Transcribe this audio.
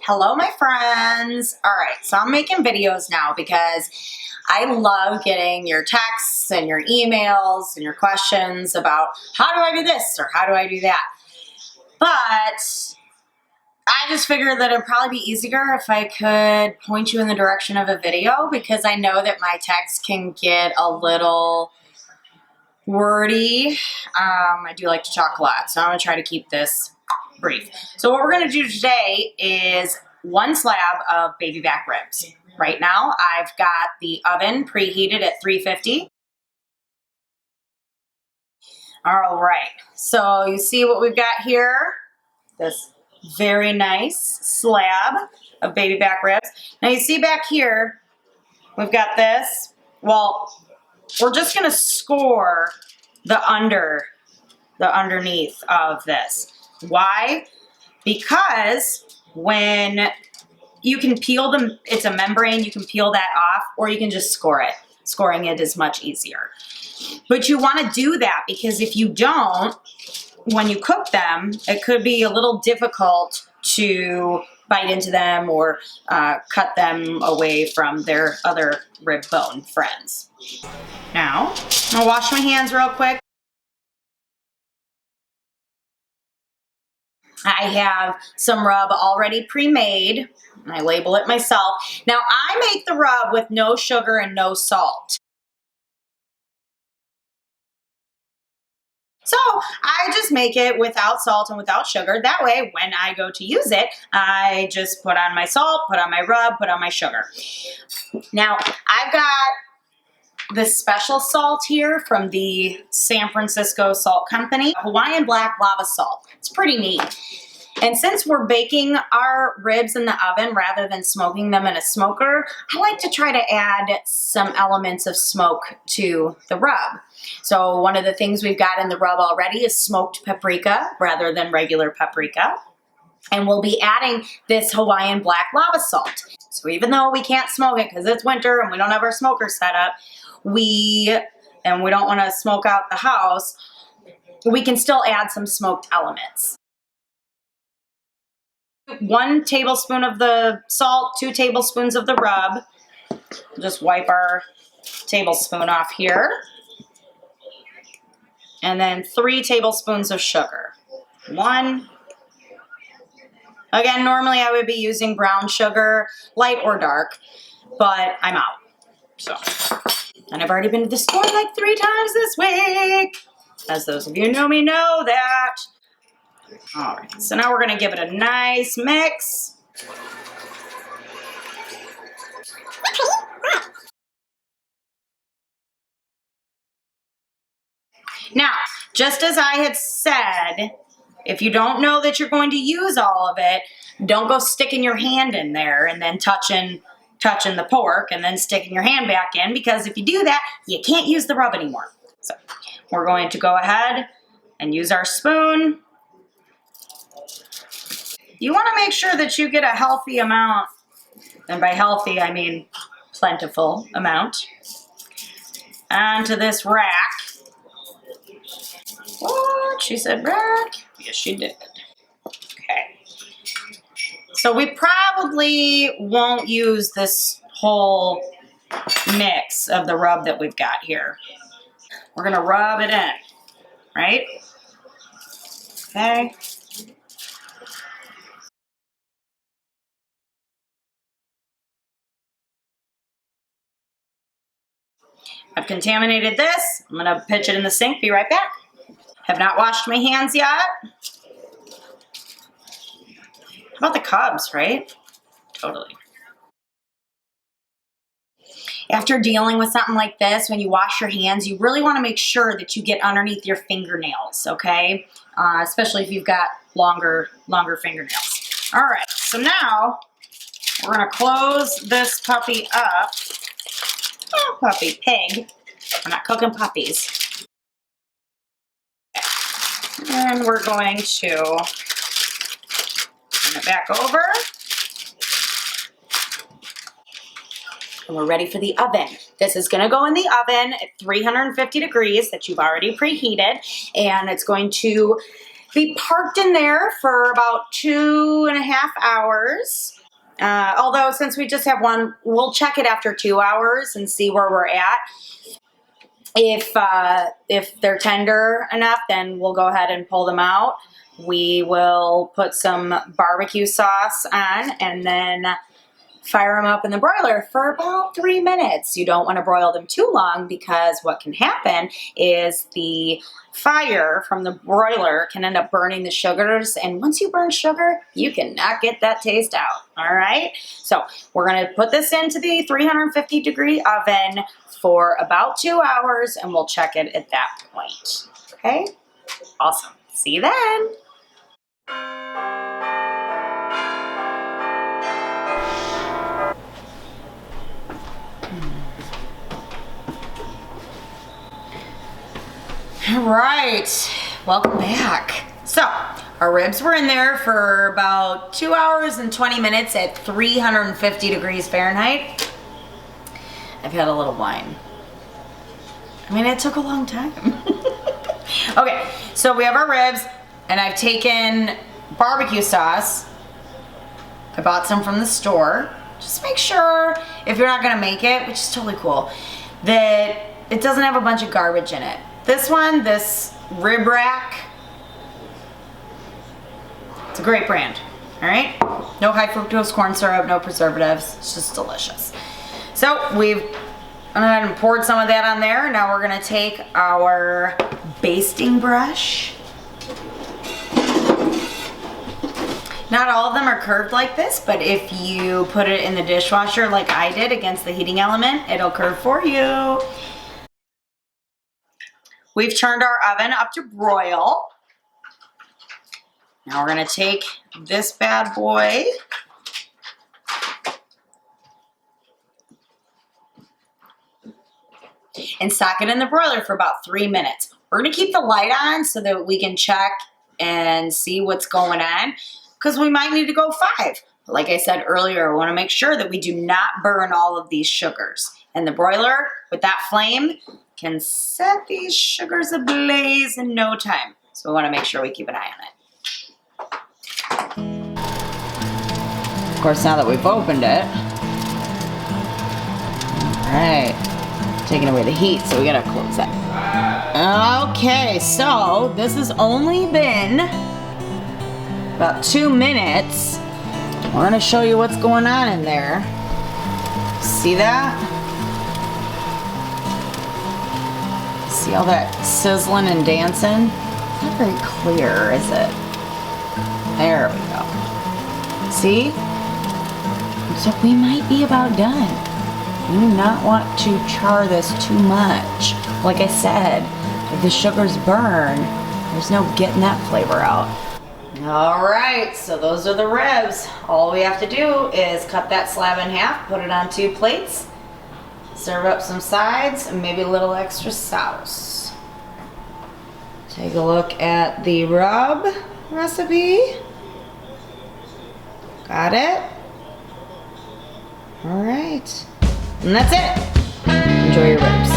Hello, my friends. All right, so I'm making videos now because I love getting your texts and your emails and your questions about how do I do this or how do I do that. But I just figured that it'd probably be easier if I could point you in the direction of a video because I know that my text can get a little wordy. I do like to talk a lot, so I'm gonna try to keep this brief. So what we're gonna do today is 1 slab of baby back ribs. Right now, I've got the oven preheated at 350. All right, so you see what we've got here? This very nice slab of baby back ribs. Now you see back here, we've got this. Well, we're just gonna score the underneath of this. Why? Because when you can peel them, it's a membrane, you can peel that off, or you can just score it. Scoring it is much easier. But you want to do that because if you don't, when you cook them, it could be a little difficult to bite into them or cut them away from their other rib bone friends. Now, I'll wash my hands real quick. I have some rub already pre-made. I label it myself. Now, I make the rub with no sugar and no salt. So I just make it without salt and without sugar. That way, when I go to use it, I just put on my salt, put on my rub, put on my sugar. Now, I've got this special salt here from the San Francisco Salt Company, Himalayan Black Lava Salt. It's pretty neat. And since we're baking our ribs in the oven rather than smoking them in a smoker, I like to try to add some elements of smoke to the rub. So one of the things we've got in the rub already is smoked paprika rather than regular paprika. And we'll be adding this Himalayan Black Lava Salt. So even though we can't smoke it because it's winter and we don't have our smoker set up, we don't want to smoke out the house, we can still add some smoked elements. 1 tablespoon of the salt, 2 tablespoons of the rub. Just wipe our tablespoon off here. And then 3 tablespoons of sugar. 1. Again, normally I would be using brown sugar, light or dark, but I'm out. So, and I've already been to the store like 3 times this week. As those of you who know me know that. All right, so now we're gonna give it a nice mix. Now, just as I had said, if you don't know that you're going to use all of it, don't go sticking your hand in there and then touching the pork and then sticking your hand back in, because if you do that, you can't use the rub anymore. So we're going to go ahead and use our spoon. You want to make sure that you get a healthy amount, and by healthy I mean plentiful amount, onto this rack. What? She said rack? Yes, she did. Okay. So we probably won't use this whole mix of the rub that we've got here. We're going to rub it in, right? Okay. I've contaminated this. I'm going to pitch it in the sink. Be right back. Have not washed my hands yet. How about the cubs, right? Totally. After dealing with something like this, when you wash your hands, you really want to make sure that you get underneath your fingernails, okay? Especially if you've got longer fingernails. All right, so now we're going to close this puppy up. Oh, puppy, pig. We're not cooking puppies. And we're going to turn it back over. And we're ready for the oven. This is gonna go in the oven at 350 degrees that you've already preheated, and it's going to be parked in there for about 2.5 hours. Although since we just have one, we'll check it after 2 hours and see where we're at. If they're tender enough, then we'll go ahead and pull them out. We will put some barbecue sauce on and then fire them up in the broiler for about 3 minutes. You don't want to broil them too long because what can happen is the fire from the broiler can end up burning the sugars, and once you burn sugar, you cannot get that taste out. All right, so we're going to put this into the 350 degree oven for about 2 hours, and we'll check it at that point. Okay, awesome. See you then. All right, welcome back. So our ribs were in there for about 2 hours and 20 minutes at 350 degrees Fahrenheit. I've had a little wine. I mean, it took a long time. Okay, so we have our ribs, and I've taken barbecue sauce. I bought some from the store. Just make sure, if you're not gonna make it, which is totally cool, that it doesn't have a bunch of garbage in it. This one, this Rib Rack, it's a great brand, all right? No high fructose corn syrup, no preservatives, it's just delicious. So we've went ahead and poured some of that on there. Now we're gonna take our basting brush. Not all of them are curved like this, but if you put it in the dishwasher like I did against the heating element, it'll curve for you. We've turned our oven up to broil. Now we're gonna take this bad boy and sock it in the broiler for about 3 minutes. We're gonna keep the light on so that we can check and see what's going on, because we might need to go 5. Like I said earlier, we wanna make sure that we do not burn all of these sugars. And the broiler, with that flame, can set these sugars ablaze in no time. So we want to make sure we keep an eye on it. Of course, now that we've opened it, all right, taking away the heat, so we gotta close that. Okay, so this has only been about 2 minutes. We're gonna show you what's going on in there. See that? See all that sizzling and dancing? Not very clear, is it? There we go. See? So we might be about done. We do not want to char this too much. Like I said, if the sugars burn, there's no getting that flavor out. All right, so those are the ribs. All we have to do is cut that slab in half, put it on 2 plates, serve up some sides and maybe a little extra sauce. Take a look at the rub recipe. Got it? All right. And that's it. Enjoy your ribs.